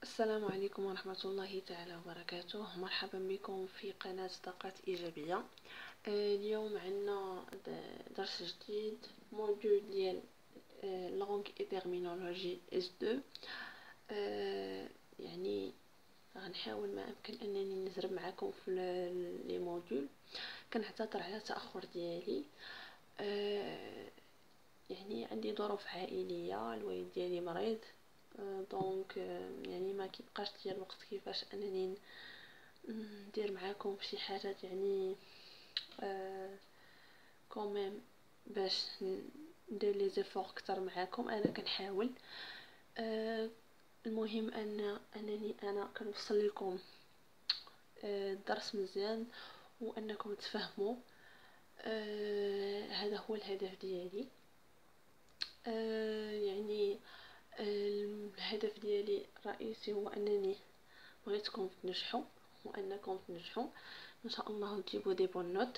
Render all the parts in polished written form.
السلام عليكم ورحمة الله تعالى وبركاته. مرحبا بكم في قناة طاقات إيجابية. اليوم عنا درس جديد، موديول ديال لونغ اي تيرمينولوجي اس 2. يعني غنحاول ما امكن انني نزرب معكم في لي موديول. كنعتذر على التاخر ديالي، يعني عندي ظروف عائليه، الوالد ديالي مريض، دونك يعني ما كيبقاش ديال الوقت كيفاش انني ندير معاكم شي حاجات، يعني كوميم باش ندير لي زيفور اكثر معاكم. انا كنحاول. المهم انني كنوصل لكم الدرس مزيان وانكم تفهموا. هذا هو الهدف ديالي. يعني الهدف ديالي الرئيسي هو انني بغيتكم تنجحوا، وانكم تنجحوا ان شاء الله وتجيبوا دي بون نوت.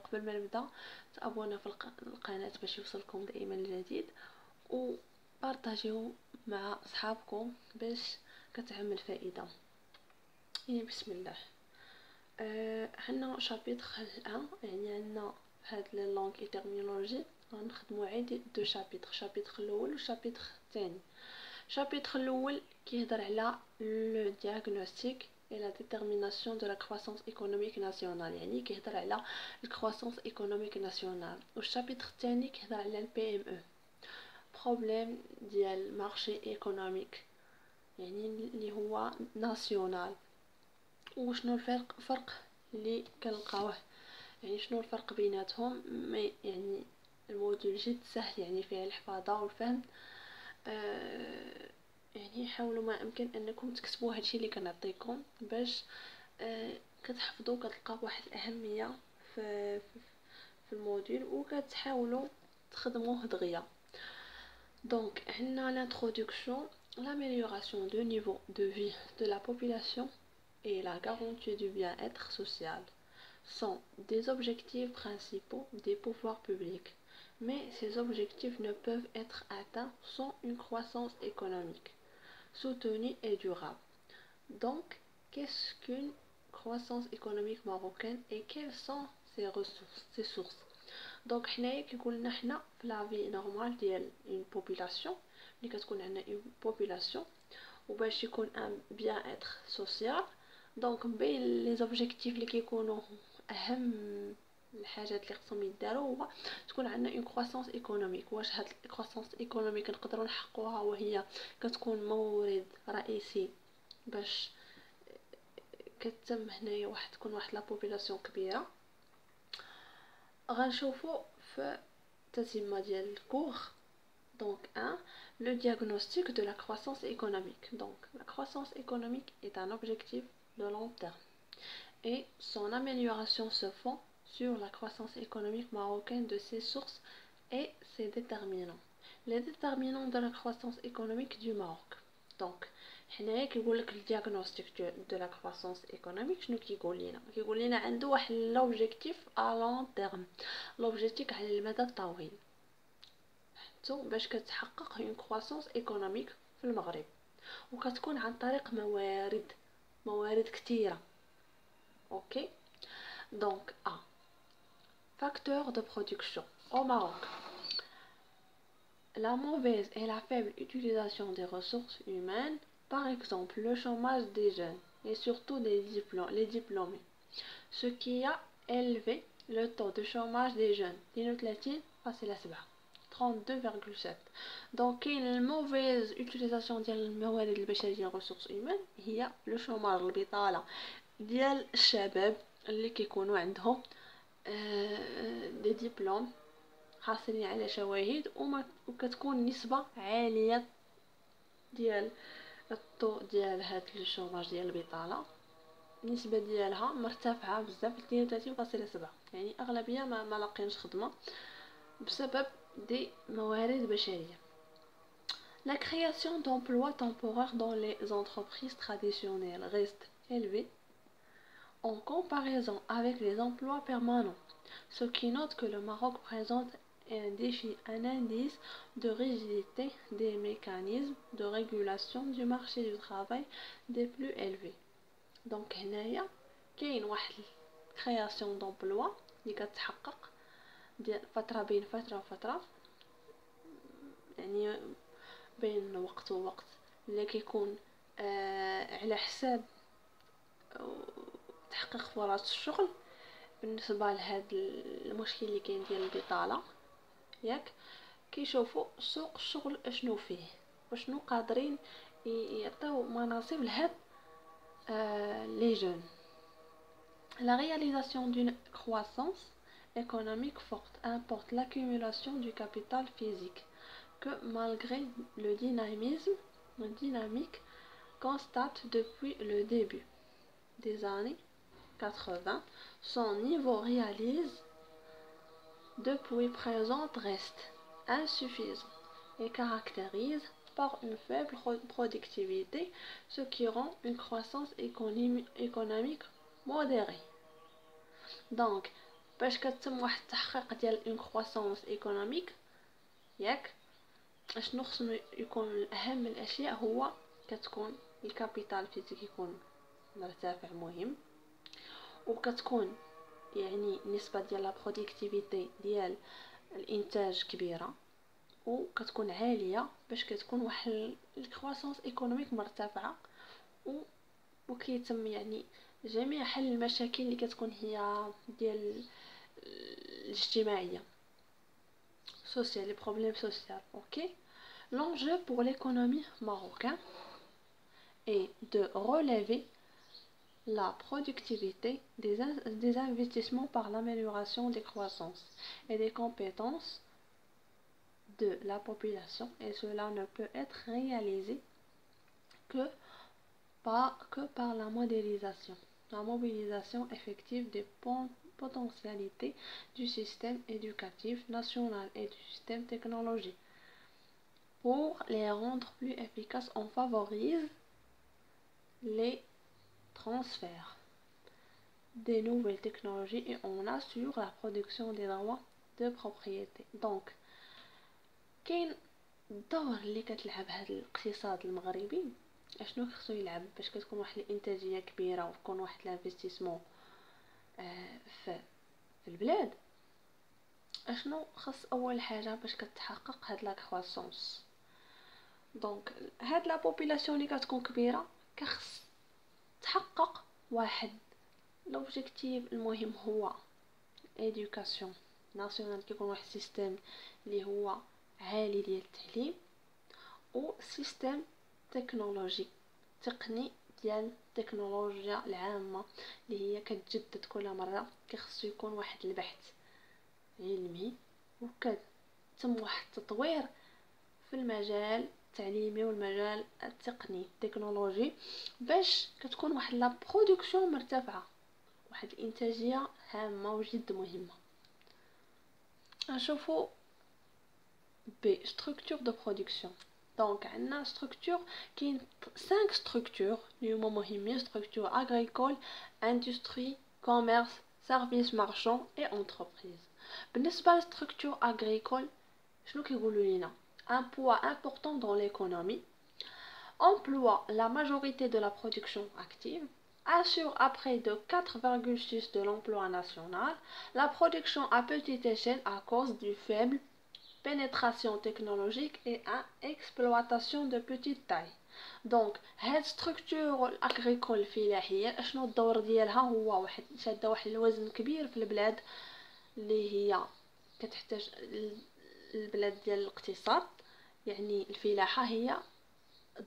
قبل ما نبدا تابونا في القناه باش يوصلكم دائما الجديد، وبارطاجيو مع اصحابكم باش كتعمل فائده. يعني بسم الله. عندنا شابيتر 1، يعني عندنا هاد لي لونغ اي تيرمينولوجي غنخدموا عادي دو شابيتر، الشابيتر الاول والشابيتر الثاني. الشابيتر الاول كيهضر على لو دياغنوستيك et la détermination de la croissance économique nationale، يعني كيهضر على الكرواسونس ايكونوميك ناسيونال. والشابيتر الثاني كيهضر على البي ام او، بروبليم ديال مارشي ايكونوميك، يعني اللي هو ناسيونال. وشنو الفرق اللي كنلقاوه، يعني شنو الفرق بيناتهم. يعني الموديول جد سهل، يعني فيه الحفاظه والفهم. يعني حاولوا ما امكن انكم تكتبوا هادشي اللي كنعطيكم باش كتحفظوا، كتلقاو واحد الاهميه في الموديول وكتحاولوا تخدموه دغيا. Donc, l'introduction, l'amélioration du niveau de vie de la population et la garantie du bien-être social sont des objectifs principaux des pouvoirs publics. Mais ces objectifs ne peuvent être atteints sans une croissance économique soutenue et durable. Donc, qu'est-ce qu'une croissance économique marocaine et quelles sont ses ressources, ses sources؟ دونك حنايا كيقول لنا حنا في لا في نورمال ديال اون بوبولاسيون، ملي كتكون عندنا اون بوبولاسيون وباش يكون ان بيان اتر سوسيال، دونك بين لي زوبجيكتيف اللي كيكونوا اهم الحاجات اللي خصهم يداروا هو تكون عندنا اون كرواسونس ايكونوميك. واش هاد الكرواسونس ايكونوميك نقدروا نحققوها وهي كتكون مورد رئيسي باش كتم هنايا تكون واحد لا بوبولاسيون كبيره. غنشوفوا في التتمه ديال الكور. Donc 1, le diagnostic de la croissance économique. Donc la croissance économique est un objectif de long terme et son amélioration se fond sur la croissance économique marocaine, de ses sources et ses déterminants. Les déterminants de la croissance économique du Maroc. Donc حنايا كيقول لك الدياغنوستيك دو لا كرواسونس ايكونوميك. شنو كيقول لنا عنده واحد لوبجيكتيف ا لون تيرم، لوبجيكتيف على المدى الطويل باش كتحقق اون كرواسونس ايكونوميك في المغرب، وكتكون عن طريق موارد كثيره. اوكي، دونك facteur de production au Maroc. La mauvaise et la faible utilisation des ressources humaines, par exemple le chômage des jeunes et surtout les diplômés, ce qui a élevé le taux de chômage des jeunes 32,7. Donc une mauvaise utilisation ديال الموارد البشريه ressources humaines هي لو شوماج، البطاله ديال الشباب اللي كيكونوا عندهم دي ديبلوم حاصلين على شواهد وكتكون نسبه عاليه ديال الطو ديال هاد الشوماج ديال البطاله. النسبه ديالها مرتفعه بزاف، 32.7. يعني اغلبيه ما لاقينش خدمه بسبب des موارد بشرية. La création d'emplois temporaires dans les entreprises traditionnelles reste élevée en comparaison avec les emplois permanents, ce qui note que le Maroc présente un indice de rigidité des mécanismes de régulation du marché du travail des plus élevés. Donc هنايا كاين واحد création d'emploi اللي كتحقق ديال فترة بين فترة وفترة، يعني بين وقت ووقت، اللي كيكون على حساب تحقيق فرص الشغل بالنسبة لهذا المشكل اللي كاين ديال البطالة. ياك كيشوفوا سوق الشغل اشنو فيه وشنو قادرين يعطيو مناصب لهاد les jeunes. La réalisation d'une croissance économique forte importe l'accumulation du capital physique que malgré le dynamique constate depuis le début des années 80, son niveau réalise depuis présent reste insuffisant et caractérise par une faible productivité, ce qui rend une croissance économique modérée. Donc باش كتم واحد التحقيق ديال une croissance économique، ياك اشنو خصو يكون من اهم الاشياء؟ هو كتكون الكابيتال فيزيك يكون مرتفع مهم، وكتكون يعني النسبه ديال لا برودكتيفيتي ديال الانتاج كبيره وكتكون عاليه، باش كتكون واحد الكرواسونس ايكونوميك مرتفعه وكيتم يعني جميع حل المشاكل اللي كتكون هي ديال الاجتماعيه social, les problèmes sociaux. Ok. L'enjeu pour l'économie marocaine est de relever la productivité des investissements par l'amélioration des croissances et des compétences de la population, et cela ne peut être réalisé que par la mobilisation effective des potentialités du système éducatif national et du système technologique. Pour les rendre plus efficaces, on favorise les transferts des nouvelles technologies et on assure la production des droits de propriété. Donc كاين الدور اللي كتلعب هذا الاقتصاد المغربي، اشنو خصو يلعب باش كتكون واحد الانتاجيه كبيره وتكون واحد الانفستيسمون في البلاد. اشنو خص اول حاجه باش كتحقق هاد لا كرواسونس؟ دونك هاد لا بوبولاسيون اللي كتكون كبيره كخص تحقق واحد لوبجيكتيف المهم هو ادوكاسيون ناسيونال، كيكون واحد السيستم اللي هو عالي ديال التعليم و سيستم تكنولوجي تقني ديال التكنولوجيا العامه اللي هي كتجدد كل مره. كيخصو يكون واحد البحث علمي وكتم واحد التطوير في المجال التعليمي والمجال التقني التكنولوجي باش كتكون واحد لا برودكسيون مرتفعه، واحد الانتاجيه هامه وجد مهمه. نشوفوا بستركتور دو برودكسيون. دونك عندنا ستركتور، كاين 5 ستركتور اللي هما مهمين: ستركتور اغريكول، اندستري، كوميرس، سيرفيس مارشون اي انتربريز. بالنسبه للستركتور اغريكول شنو كيقولوا لينا؟ un poids important dans l'économie, emploie la majorité de la production active, assure à près de 4,6% de l'emploi national, la production à petite échelle à cause du faible pénétration technologique et à exploitation de petite taille. Donc هاد structure agricole الفلاحيه اشنو الدور ديالها؟ هو واحد شاده واحد الوزن كبير في البلاد اللي هي كتحتاج البلاد ديال الاقتصاد، يعني الفلاحه هي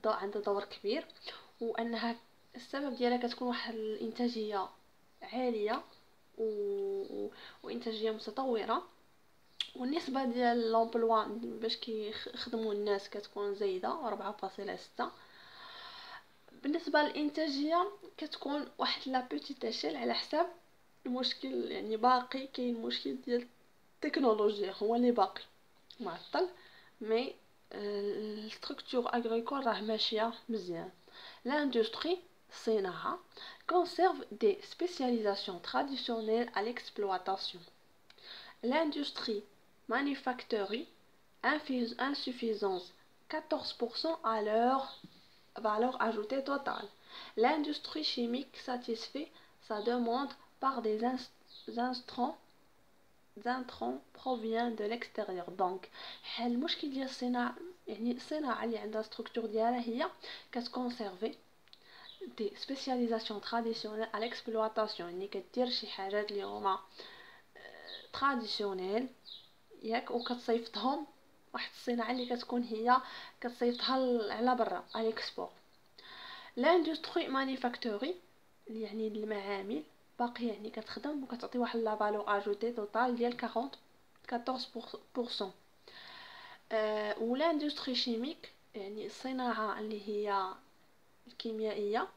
عندها دور كبير، وانها السبب ديالها كتكون واحد الانتاجيه عاليه وانتاجيه متطوره، والنسبه ديال لومبلوا باش كيخدموا الناس كتكون زايده 4.6. بالنسبه للانتاجيه كتكون واحد لا بوتيت اشيل على حساب المشكل، يعني باقي كاين مشكل ديال التكنولوجيا هو اللي باقي معطل، مي الستركتور اغريكول راه ماشيه مزيان. لاندستري الصناعه conserve des spécialisations traditionnelles à l'exploitation. L'industrie manufacturiers, insuffisance 14% à leur valeur ajoutée totale. L'industrie chimique satisfait sa demande par des intrants provient de l'extérieur. Donc المشكل ديال الصناعة يعني الصناعة اللي عندها ستركتور ديالها هي كتكونسيرفي دي سبيسياليزاسيون تراديسيونيل على الاكسبلواتاسيون، يعني كدير شي حاجات اللي هما تراديسيونيل ياك وكتصيفطهم واحد الصناعة اللي كتكون هي كتصيفطها على برا على الاكسبور. لاندستري مانيفاكتوري يعني المعامل باقي يعني كتخدم وكتعطي واحد لا فالور اجوتي توتال ديال 14%. ولاندستري شيميك يعني الصناعة اللي هي الكيميائية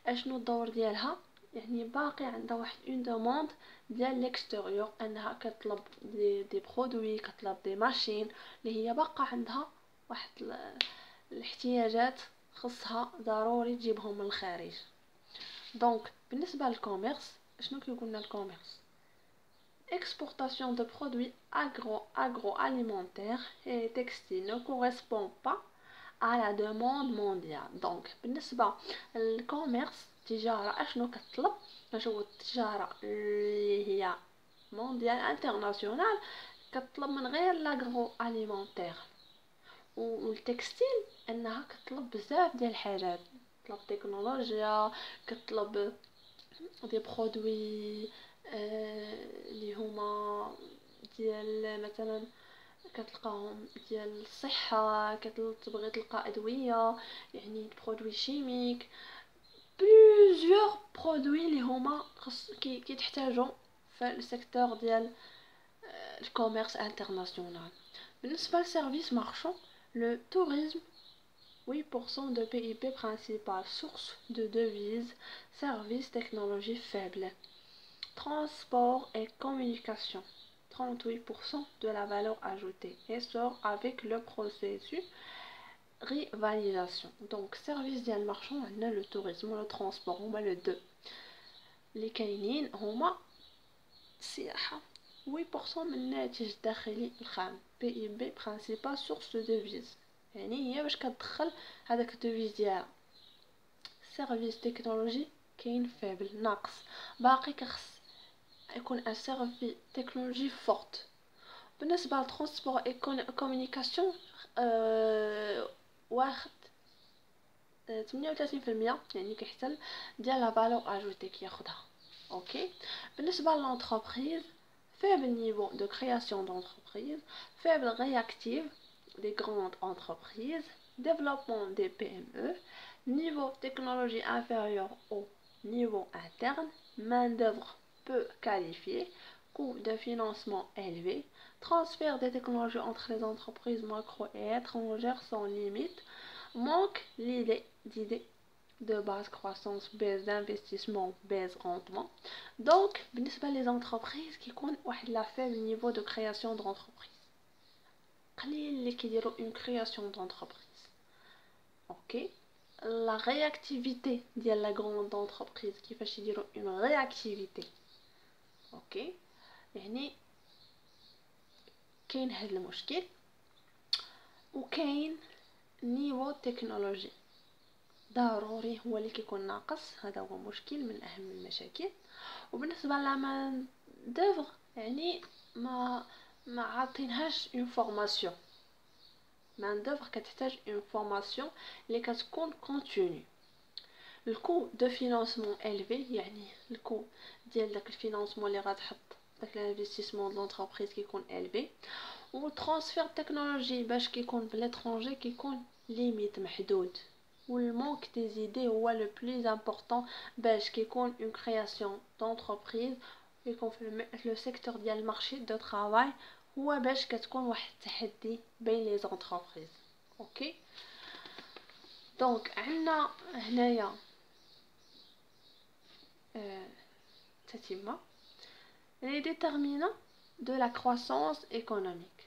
اشنو الدور ديالها، يعني باقي عندها واحد اون دوموند ديال ليكستيريور انها كطلب دي برودوي، كطلب دي ماشين اللي هي باقا عندها واحد الاحتياجات خصها ضروري تجيبهم من الخارج. دونك بالنسبه للكوميرس شنو كيقولنا الكوميرس؟ exportation de produits agroalimentaires et textiles ne correspond pas à la demande mondiale. Donc بالنسبه للكوميرس التجاره اشنو كتطلب؟ شنو التجاره اللي هي مونديال انترناسيونال كتطلب من غير لاغرو اليمونتير والتكستيل انها كتطلب بزاف ديال الحاجات، كتطلب تكنولوجيا، كتطلب دي برودوي اللي هما ديال مثلا كتلقاهم ديال الصحه، كتبغي تلقى ادويه يعني برودوي شيميك، بليزيور برودوي اللي هما كيتحتاجوا في السيكتور ديال الكوميرس انترناسيونال. بالنسبه للسيرفيس مارشون le tourisme 8% de PIB principal, source de devises, services, technologies faibles. Transport et communication 38% de la valeur ajoutée, essor avec le processus rivalisation. Donc service ديال المارشون عندنا le tourisme و le transport هما le deux اللي كاينين هما السياحة 8% من الناتج الداخلي الخام PIB principal source de devise، يعني هي باش كتدخل هذاك الدوفيز ديالها. سيرفيس تكنولوجي كاين فابل ناقص، باقي كخص يكون ان سيرفي تكنولوجي فورت. بالنسبه للترونسبور اي كومونيكاسيون واخد 38% يعني كيحتل ديال لا فالور اجوتي كياخدها. اوكي بالنسبه للونتربريز faible niveau de création d'entreprise, faible réactive des grandes entreprises, développement des PME, niveau technologie inférieur au niveau interne, main-d'œuvre peu qualifiée, coût de financement élevé, transfert des technologies entre les entreprises macro et étrangères sans limite, manque d'idées de basse croissance, baisse d'investissement, baisse rendement. Donc بالنسبة les entreprises كيكون واحد لا faible niveau de création d'entreprise، قليل اللي كيديروا une création d'entreprise. اوكي la réactivité ديال la grande entreprise كيفاش يديروا une réactivité. اوكي يعني كاين هذا المشكل، وكاين نيفو تكنولوجي ضروري هو اللي كيكون ناقص، هذا هو مشكل من اهم المشاكل. وبالنسبه لما دوفر يعني ما عاطينهاش اون فورماسيون، مان دوفر كتحتاج اون فورماسيون اللي كتكون كونتينيو. الكو دو فينانسمون élevé يعني الكو ديال داك الفينانسمون اللي غتحط داك الانفستيسمون د لونتربريز كيكون élevé، و ترانسفير تكنولوجي باش كيكون بلاترونجي كيكون ليميت محدود، والمونك دي زيدي هو لو بليز امبورطون باش كيكون اون كرياسيون دونتربريز يكون في لو سيكتور ديال المارشي دو طرافاي، هو باش كتكون واحد التحدي بين لي زونتربريز. اوكي دونك عندنا هنايا تتمه les déterminants de la croissance économique.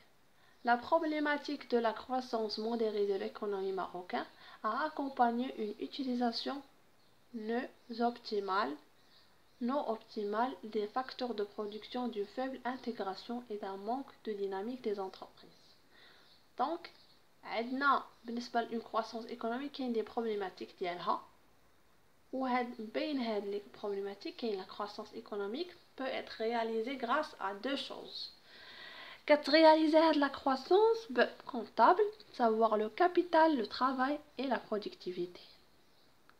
La problématique de la croissance modérée de l'économie marocaine a accompagné une utilisation non optimale non optimale des facteurs de production, d'une faible intégration et d'un manque de dynamique des entreprises. Donc عندنا بالنسبة لune croissance économique كاين des problématiques ديالها بين هاد les problématiques كاين la croissance économique peut être réalisée grâce à deux choses. réaliser la croissance comptable, savoir le capital, le travail et la productivité.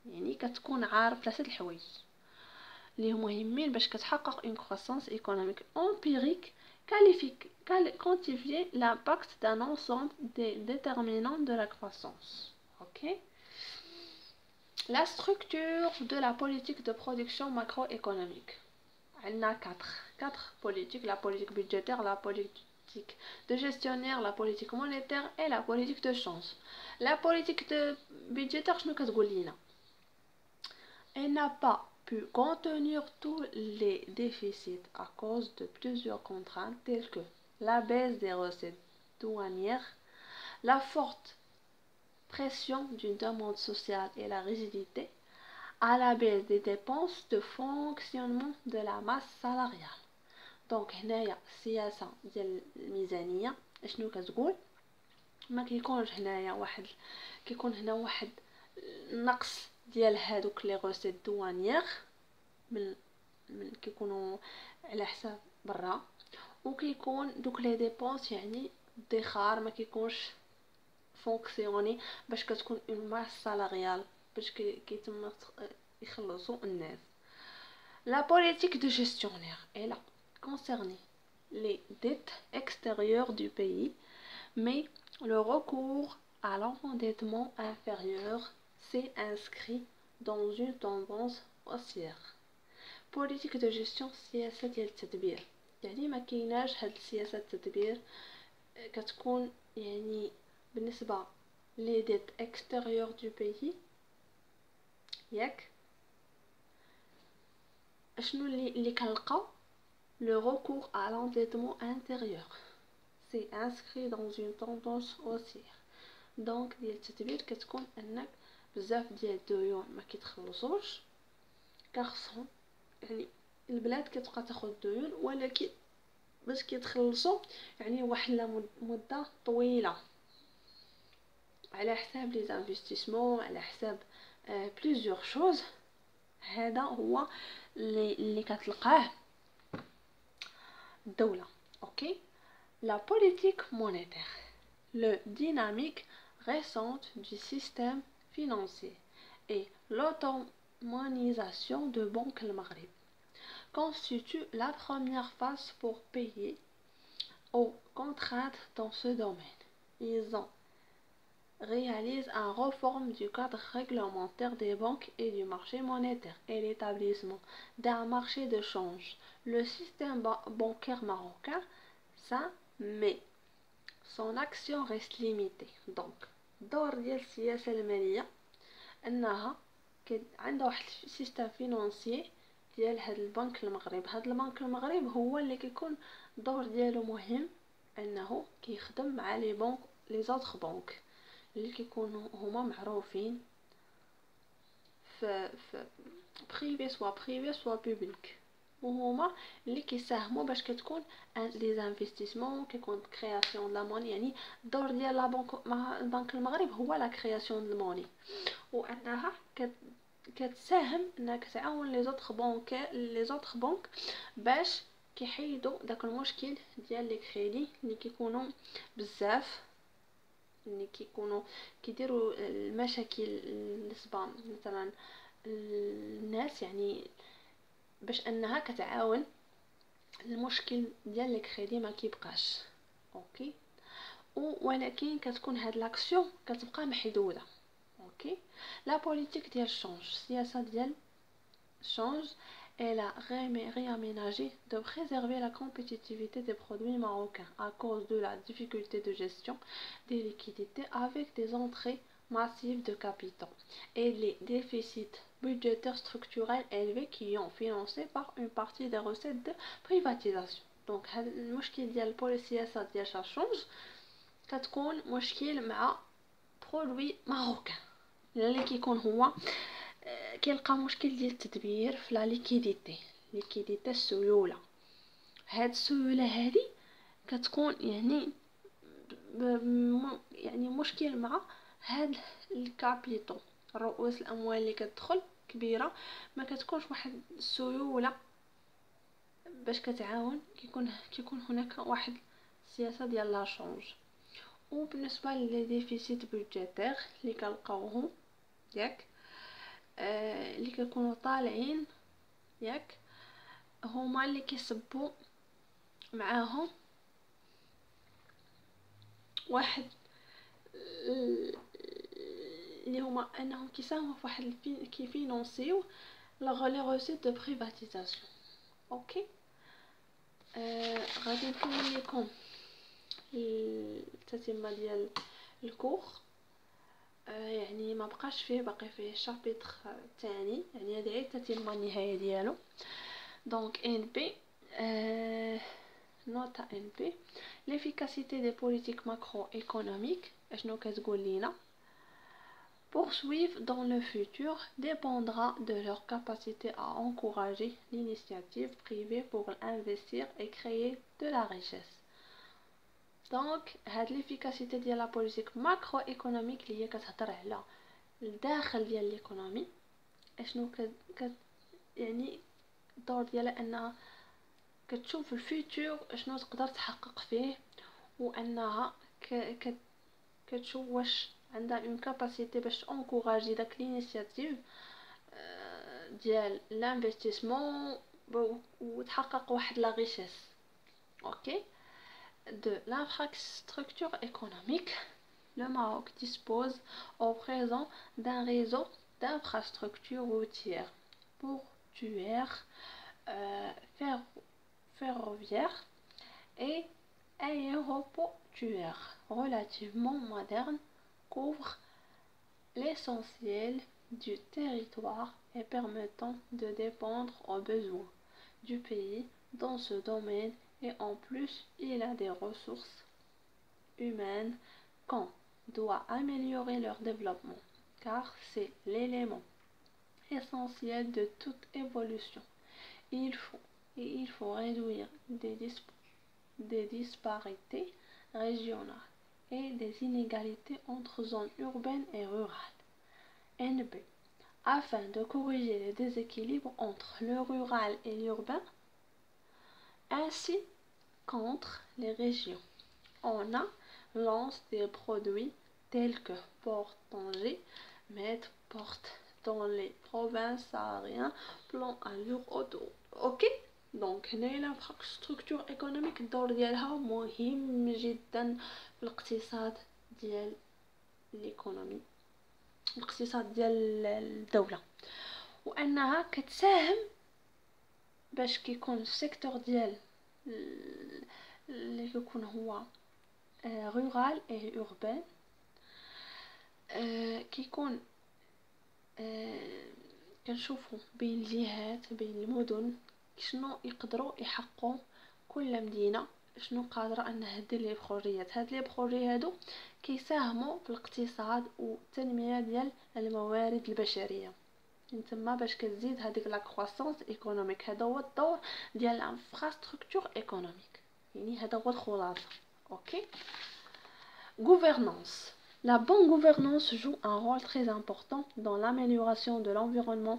يعني كتكون عارف 3 الحوايج اللي مهمين باش كتحقق une croissance économique empirique quantifier l'impact d'un ensemble des déterminants de la croissance. OK? La structure de la politique de production macroéconomique. On a quatre politiques, la politique budgétaire, la politique de gestionnaire, la politique monétaire et la politique de change. La politique de budgétaire, je ne elle n'a pas pu contenir tous les déficits à cause de plusieurs contraintes telles que la baisse des recettes douanières, la forte pression d'une demande sociale et la rigidité à la baisse des dépenses de fonctionnement de la masse salariale. Donc هنايا السياسة ديال الميزانية شنو كتقول؟ ما كيكونش هنايا كيكون هنا واحد نقص ديال هادوك لي غوسيت دوانيير من كيكونوا على حساب برا، وكيكون دوك لي ديبونس يعني ادخار ما كيكونش فونكسيوني باش كتكون اون ماس سالاريال باش كيتم يخلصوا الناس. La politique de gestionnaire elle a concerné les dettes extérieures du pays, mais le recours à l'endettement inférieur s'est inscrit dans une tendance haussière. politique de gestion سياسة ديال التدبير، يعني ما كايناش هاد السياسة التدبير كتكون يعني بالنسبة les dettes extérieures du pays ياك شنو اللي كنلقاو le recours à l'endettement intérieur c'est inscrit dans une tendance haussière. donc ديال التدبير كتكون انك بزاف ديال الديون ما كيتخلصوش كخصهم، يعني البلاد كتبقى تاخذ ديون ولكن باش كيتخلصوا يعني واحد مده طويله على حساب لي انفستيسمون على حساب بليزيور شوز. هذا هو اللي كتلقاه الدولة. اوكي la politique monétaire, le dynamique récente du système financier et l'automatisation de Banque le Maghreb constituent la première phase pour payer aux contraintes dans ce domaine. Ils ont réalise une réforme du cadre réglementaire des banques et du marché monétaire et l'établissement d'un marché de change. Le système bancaire marocain, ça, mais son action reste limitée. Donc, دور ديال السياسة المالية أنها عندها واحد السيستم فينانسي ديال هاد البنك المغرب. هاد البنك المغرب هو اللي كيكون الدور ديالو مهم أنه كيخدم مع لي بنك لي زوطخ بنك اللي كيكونوا هما معروفين في بريفي سوا بوبليك، وهما اللي كيساهموا باش كتكون لي انفستيسمون كيكون كرياسيون لا موني. يعني الدور ديال البنك المغرب هو لا كرياسيون دو موني، وانها كتساهم انها كتعاون لي زوطخ بنك باش كيحيدوا داك المشكل ديال لي كريدي اللي كيكونوا بزاف اللي كيكونوا كيديروا المشاكل بالنسبه مثلا الناس، يعني باش انها كتعاون المشكل ديال لي كريدي ما كيبقاش. اوكي ولكن كتكون هاد لاكسيون كتبقى محدوده. اوكي لا بوليتيك ديال الشونج، السياسه ديال الشونج elle a réaménagé de préserver la compétitivité des produits marocains à cause de la difficulté de gestion des liquidités avec des entrées massives de capitaux et les déficits budgétaires structurels élevés qui ont financé par une partie des recettes de privatisation. Donc المشكل ديال السياسة ديال الشونج كتكون مشكل مع برودوي ماروكان اللي كيكون هو كيلقى مشكل ديال التدبير في لا ليكيديتي ليكيديتي السيوله. هاد السيوله هذه كتكون يعني مشكل مع هاد الكابيتو، رؤوس الاموال اللي كتدخل كبيره، ما كتكونش واحد السيوله باش كتعاون. كيكون هناك واحد السياسه ديال لا شونج. وبالنسبه للديفيسيت بودجيتير اللي كنلقاوهم ياك اللي كيكونوا طالعين ياك، هما اللي كيسبوا معاهم واحد اللي هما انهم كيساهموا في واحد كيفينونسيو لي روسيت دو بريفاتيزاسيون. اوكي غادي نكمل لكم التتمه ديال الكور. يعني ما بقاش فيه، باقي فيه شابيتر ثاني، يعني هذه غير التتمه النهائيه ديالو. دونك ان بي نوتا ان بي l'efficacité des politiques macroéconomiques اشنو كتقول لينا؟ poursuivre dans le futur dépendra de leur capacité à encourager l'initiative privée pour investir et créer de la richesse. Donc هاد l'efficacité ديال la politique macroéconomique اللي هي كتهضر على الداخل ديال ليكونومي، اشنو يعني الدور ديالها انها كتشوف الفيتور اشنو تقدر تحقق فيه، وانها كتشوف واش عندها اون كاباسيتي باش انكوراجي داك لينيسياتيف ديال لانفستيسمون وتحقق واحد لا ريشيس. اوكي de l'infrastructure économique, le Maroc dispose au présent d'un réseau d'infrastructures routières, portuaires, ferroviaires et aéroportuaires relativement moderne, couvre l'essentiel du territoire et permettant de répondre aux besoins du pays dans ce domaine. Et en plus, il a des ressources humaines qu'on doit améliorer leur développement, car c'est l'élément essentiel de toute évolution. Il faut réduire des disparités régionales et des inégalités entre zones urbaines et rurales. NB. Afin de corriger les déséquilibres entre le rural et l'urbain, ainsi qu'entre les régions, on a lance des produits tels que Porte Tanger, Med Porte dans les provinces sahariennes, plan allure auto. Ok, donc هنا l'infrastructure économique الدور ديالها مهم جدا في الاقتصاد ديال ليكونومي، الاقتصاد ديال الدوله، وانها كتساهم باش كيكون السيكتور ديال اللي كيكون هو رورال اي اوربان كيكون كنشوفوا بين الجهات بين المدن شنو يقدروا يحققوا كل مدينه شنو قادره انها دير لي بروجيات. هاد لي بروجي هادو كيساهموا في الاقتصاد والتنميه ديال الموارد البشريه، تما باش كتزيد هذيك لا كرواسونس ايكونوميك. هذا هو الدور ديال الانفراستركتور ايكونوميك، يعني هذا هو الخلاصه. اوكي gouvernance. La bonne gouvernance joue un rôle très important dans l'amélioration de l'environnement,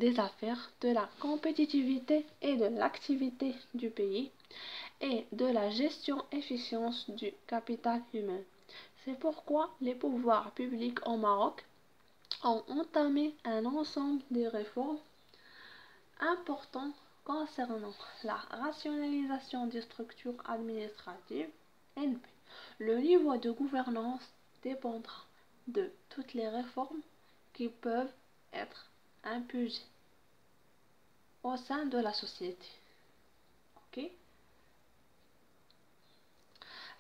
des affaires, de la compétitivité et de l'activité du pays et de la gestion efficiente du capital humain. C'est pourquoi les pouvoirs publics au Maroc ont entamé un ensemble de réformes importantes concernant la rationalisation des structures administratives. NP. Le niveau de gouvernance dépendra de toutes les réformes qui peuvent être impulsées au sein de la société. Ok.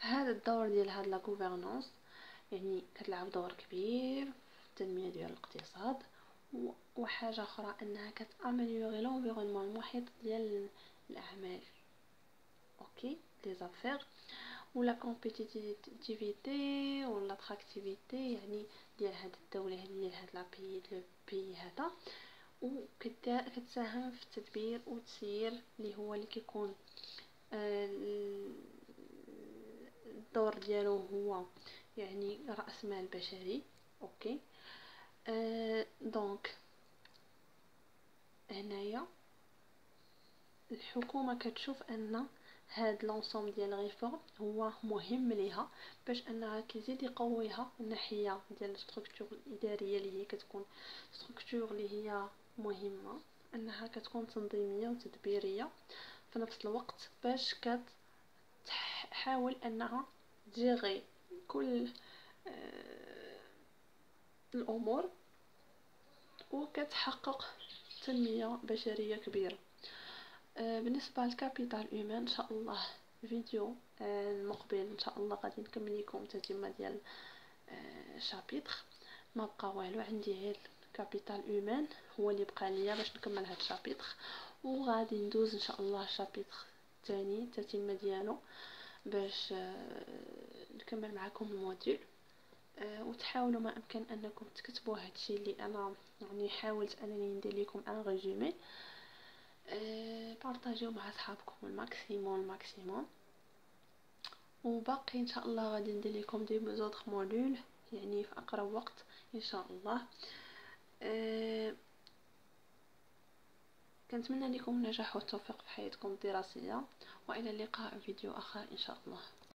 هذا الدور ديال هاد لا gouvernance يعني كتلعب دور كبير في التنميه ديال الاقتصاد، وحاجه اخرى انها كتامليوري لونفيرونمون المحيط ديال الاعمال. اوكي لي زافير ولا كومبيتيتيفيتي ولا اتراكتيفيتي يعني ديال هاد الدوله هذه ديال هاد لا بي هذا، كتساهم في التدبير والتسيير اللي كيكون الدور ديالو هو يعني رأس مال بشري. اوكي. دونك هنايا الحكومه كتشوف ان هاد لونسوم ديال ريفورم هو مهم ليها باش انها كيزيد يقويها من ناحيه ديال الستركتور الاداريه اللي هي كتكون ستركتور اللي هي مهمه، انها كتكون تنظيميه وتدبيريه في نفس الوقت، باش كتحاول انها تجيغي كل الامور وكتحقق تنميه بشريه كبيره. بالنسبه للكابيتال هيومان ان شاء الله الفيديو المقبل ان شاء الله غادي نكمل لكم تتمه ديال شابيتر. ما بقى والو عندي غير كابيتال هيومان هو اللي بقى ليا باش نكمل هاد الشابيتر، وغادي ندوز ان شاء الله الشابيتر الثاني التتمه ديالو باش نكمل معكم الموديول. وتحاولوا ما امكن انكم تكتبوا هادشي اللي انا يعني حاولت انني ندير لكم ان ريزومي. بارطاجيو مع اصحابكم الماكسيموم. وباقي ان شاء الله غادي ندير لكم دي زوطخ موديول يعني في اقرب وقت ان شاء الله. كنتمنى لكم النجاح والتوفيق في حياتكم الدراسيه، والى اللقاء في فيديو اخر ان شاء الله.